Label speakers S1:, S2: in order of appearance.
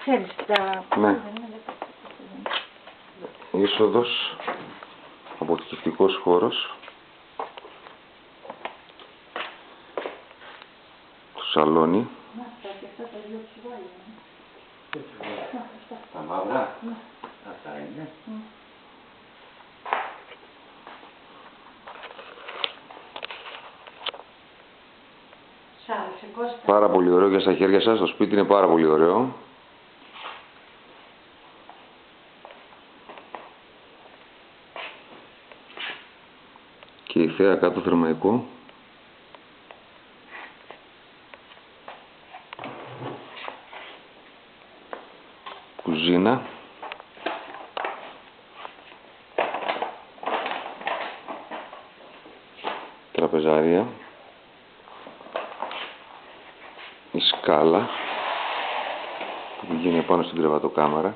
S1: Ξέρεις τα...
S2: Ναι. Είσοδος, αποθηκευτικός χώρος, το σαλόνι.
S3: Τα μαύρα, αυτά είναι.
S2: Πάρα πολύ ωραίο για στα χέρια σας, το σπίτι είναι πάρα πολύ ωραίο. Και η θέα κάτω θερμαϊκό. Κουζίνα. Τραπεζαρία. Η σκάλα που πηγαίνει πάνω στην κρεβατοκάμαρα.